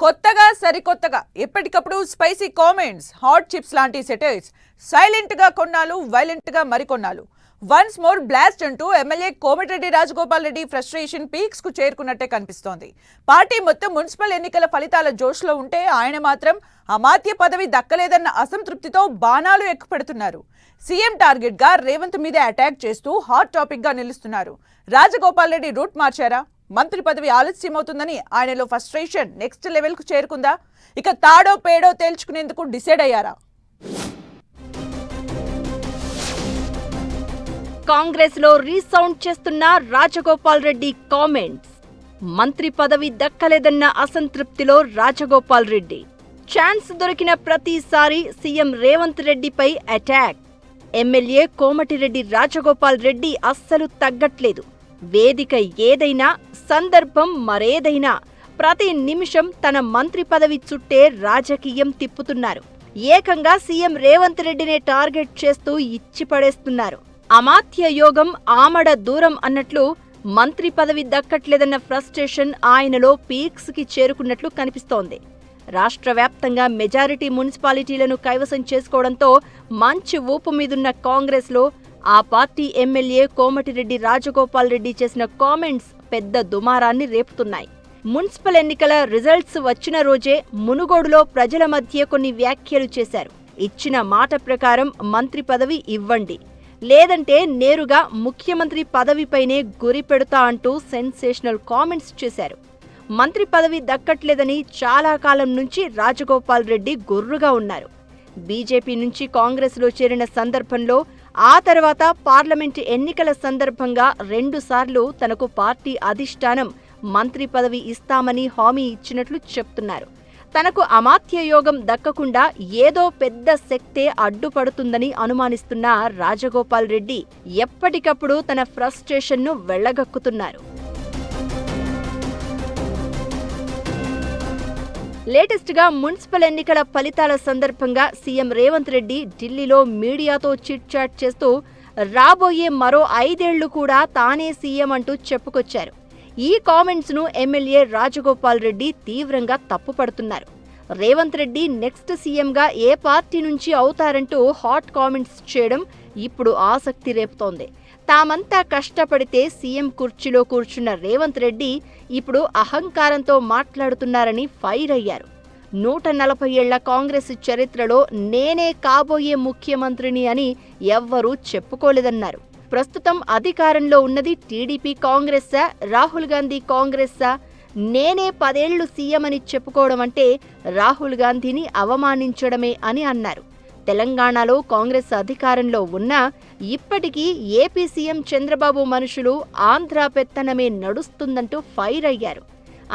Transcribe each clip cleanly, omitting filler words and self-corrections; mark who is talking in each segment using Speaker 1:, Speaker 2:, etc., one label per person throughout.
Speaker 1: కొత్తగా సరికొత్తగా ఎప్పటికప్పుడు స్పైసీ కామెంట్స్, హాట్ చిప్స్ లాంటి సెటైర్స్, సైలెంట్ గా కొన్నాళ్ళు, వైలెంట్ గా మరికొన్నాళ్ళు. వన్స్ మోర్ బ్లాస్ట్ అంటూ MLA Komatireddy Rajagopal Reddy frustration peaks కు చేరుకున్నట్టే కనిపిస్తోంది. పార్టీ మొత్తం మున్సిపల్ ఎన్నికల ఫలితాల జోష్లో ఉంటే ఆయన మాత్రం అమాత్య పదవి దక్కలేదన్న అసంతృప్తితో బాణాలు ఎక్కుపెడుతున్నారు. సీఎం టార్గెట్ గా రేవంత్ మీద అటాక్ చేస్తూ హాట్ టాపిక్ గా నిలుస్తున్నారు. రాజగోపాల్ రెడ్డి రూట్ మార్చారా? మంత్రి పదవి ఆలస్యమవుతుందని ఆయనలో ఫ్రస్ట్రేషన్ నెక్స్ట్ లెవెల్ కు చేరుకుందా? ఇక తాడో పేడో తేల్చుకునేందుకు డిసైడ్ అయ్యారా?
Speaker 2: కాంగ్రెస్ లో రీసౌండ్ చేస్తున్న రాజగోపాల్ రెడ్డి కామెంట్స్. మంత్రి పదవి దక్కలేదన్న అసంతృప్తిలో రాజగోపాల్ రెడ్డి. ఛాన్స్ దొరికిన ప్రతిసారి సీఎం రేవంత్ రెడ్డిపై అటాక్. ఎమ్మెల్యే కోమటిరెడ్డి రాజగోపాల్ రెడ్డి అస్సలు తగ్గట్లేదు. వేదిక ఏదైనా, సందర్భం మరేదైనా ప్రతి నిమిషం తన మంత్రి పదవి చుట్టే రాజకీయం తిప్పుతున్నారు. ఏకంగా సీఎం రేవంత్ రెడ్డినే టార్గెట్ చేస్తూ ఇచ్చి పడేస్తున్నారు. అమాత్య యోగం ఆమడ దూరం అన్నట్లు మంత్రి పదవి దక్కట్లేదన్న ఫ్రస్ట్రేషన్ ఆయనలో పీక్స్ కి చేరుకున్నట్లు కనిపిస్తోంది. రాష్ట్ర వ్యాప్తంగా మెజారిటీ మున్సిపాలిటీలను కైవసం చేసుకోవడంతో మంచి ఊపు మీదున్న కాంగ్రెస్ లో ఆ పార్టీ ఎమ్మెల్యే కోమటిరెడ్డి రాజగోపాల్ రెడ్డి చేసిన కామెంట్స్ పెద్ద దుమారాన్ని రేపుతున్నాయి. మున్సిపల్ ఎన్నికల రిజల్ట్స్ వచ్చిన రోజే మునుగోడులో ప్రజల మధ్య కొన్ని వ్యాఖ్యలు చేశారు. ఇచ్చిన మాట ప్రకారం మంత్రి పదవి ఇవ్వండి, లేదంటే నేరుగా ముఖ్యమంత్రి పదవిపైనే గురి పెడతా అంటూ సెన్సేషనల్ కామెంట్స్ చేశారు. మంత్రి పదవి దక్కట్లేదని చాలా కాలం నుంచి రాజగోపాల్ రెడ్డి గుర్రుగా ఉన్నారు. బీజేపీ నుంచి కాంగ్రెస్లో చేరిన సందర్భంలో, ఆ తర్వాత పార్లమెంటు ఎన్నికల సందర్భంగా 2 సార్లు తనకు పార్టీ అధిష్టానం మంత్రి పదవి ఇస్తామని హామీ ఇచ్చినట్లు చెప్తున్నారు. తనకు అమాత్య యోగం దక్కకుండా ఏదో పెద్ద శక్తే అడ్డుపడుతుందని అనుమానిస్తున్న రాజగోపాల్ రెడ్డి ఎప్పటికప్పుడు తన ఫ్రస్ట్రేషన్ను వెళ్లగక్కుతున్నారు. లేటెస్ట్ గా మున్సిపల్ ఎన్నికల ఫలితాల సందర్భంగా సీఎం రేవంత్ రెడ్డి ఢిల్లీలో మీడియాతో చిట్ చాట్ చేస్తూ రాబోయే మరో 5 ఏళ్లు కూడా తానే సీఎం అంటూ చెప్పుకొచ్చారు. ఈ కామెంట్స్ ను ఎమ్మెల్యే రాజగోపాల్ రెడ్డి తీవ్రంగా తప్పుపడుతున్నారు. రేవంత్ రెడ్డి నెక్స్ట్ సీఎంగా ఏ పార్టీ నుంచి అవుతారంటూ హాట్ కామెంట్స్ చేయడం ఇప్పుడు ఆసక్తి రేపుతోంది. తామంతా కష్టపడితే సీఎం కుర్చీలో కూర్చున్న రేవంత్ రెడ్డి ఇప్పుడు అహంకారంతో మాట్లాడుతున్నారని ఫైర్ అయ్యారు. 140 ఏళ్ల కాంగ్రెస్ చరిత్రలో నేనే కాబోయే ముఖ్యమంత్రిని అని ఎవ్వరూ చెప్పుకోలేదన్నారు. ప్రస్తుతం అధికారంలో ఉన్నది టీడీపీ కాంగ్రెస్సా, రాహుల్ గాంధీ కాంగ్రెస్సా? నేనే 10 ఏళ్లు సీఎం అని చెప్పుకోవడం అంటే రాహుల్ గాంధీని అవమానించడమే అని అన్నారు. తెలంగాణలో కాంగ్రెస్ అధికారంలో ఉన్నా ఇప్పటికీ ఏపీ సీఎం చంద్రబాబు మనుషులు ఆంధ్ర పెత్తనమే నడుస్తుందంటూ ఫైర్ అయ్యారు.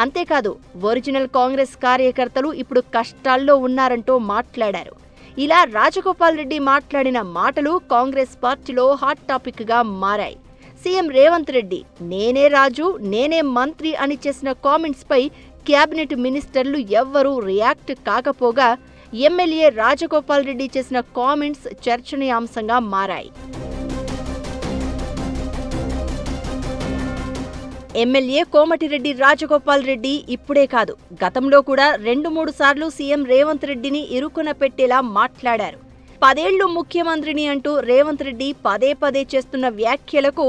Speaker 2: అంతేకాదు, ఒరిజినల్ కాంగ్రెస్ కార్యకర్తలు ఇప్పుడు కష్టాల్లో ఉన్నారంటూ మాట్లాడారు. ఇలా రాజగోపాల్ రెడ్డి మాట్లాడిన మాటలు కాంగ్రెస్ పార్టీలో హాట్ టాపిక్ గా మారాయి. సీఎం రేవంత్ రెడ్డి నేనే రాజు, నేనే మంత్రి అని చేసిన కామెంట్స్ పై క్యాబినెట్ మినిస్టర్లు ఎవ్వరూ రియాక్ట్ కాకపోగా ఎమ్మెల్యే రాజగోపాల్ రెడ్డి చేసిన కామెంట్స్ చర్చనీయాంశంగా మారాయి. ఎమ్మెల్యే కోమటిరెడ్డి రాజగోపాల్ రెడ్డి ఇప్పుడే కాదు, గతంలో కూడా 2-3 సార్లు సీఎం రేవంత్ రెడ్డిని ఇరుకున పెట్టేలా మాట్లాడారు. 10 ఏళ్లు ముఖ్యమంత్రిని అంటూ రేవంత్ రెడ్డి పదే పదే చేస్తున్న వ్యాఖ్యలకు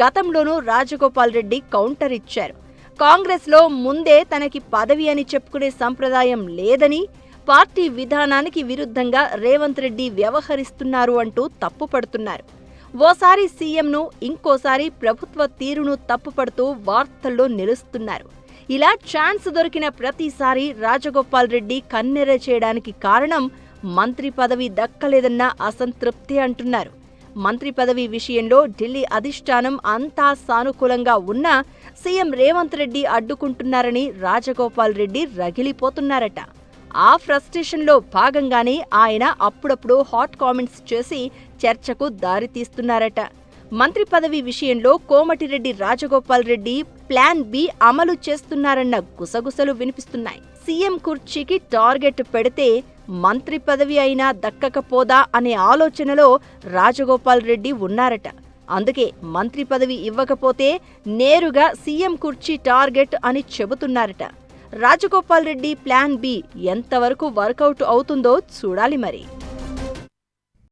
Speaker 2: గతంలోనూ రాజగోపాల్ రెడ్డి కౌంటర్ ఇచ్చారు. కాంగ్రెస్లో ముందే తనకి పదవి అని చెప్పుకునే సంప్రదాయం లేదని, పార్టీ విధానానికి విరుద్ధంగా రేవంత్ రెడ్డి వ్యవహరిస్తున్నారు అంటూ తప్పుపడుతున్నారు. ఓసారి సీఎంను, ఇంకోసారి ప్రభుత్వ తీరును తప్పుపడుతూ వార్తల్లో నిలుస్తున్నారు. ఇలా ఛాన్స్ దొరికిన ప్రతిసారి రాజగోపాల్ రెడ్డి కన్నెర చేయడానికి కారణం మంత్రి పదవి దక్కలేదన్న అసంతృప్తి అంటున్నారు. మంత్రి పదవి విషయంలో ఢిల్లీ అధిష్టానం అంతా సానుకూలంగా ఉన్నా సీఎం రేవంత్ రెడ్డి అడ్డుకుంటున్నారని రాజగోపాల్ రెడ్డి రగిలిపోతున్నారట. ఆ ఫ్రస్ట్రేషన్లో భాగంగానే ఆయన అప్పుడప్పుడు హాట్ కామెంట్స్ చేసి చర్చకు దారితీస్తున్నారట. మంత్రి పదవి విషయంలో కోమటిరెడ్డి రాజగోపాల్ రెడ్డి ప్లాన్ బి అమలు చేస్తున్నారన్న గుసగుసలు వినిపిస్తున్నాయి. సీఎం కుర్చీకి టార్గెట్ పెడితే మంత్రి పదవి అయినా దక్కకపోదా అనే ఆలోచనలో రాజగోపాల్ రెడ్డి ఉన్నారట. అందుకే మంత్రి పదవి ఇవ్వకపోతే నేరుగా సీఎం కుర్చీ టార్గెట్ అని చెబుతున్నారట. రాజగోపాల్ రెడ్డి ప్లాన్ బి ఎంతవరకు వర్కౌట్ అవుతుందో చూడాలి మరి.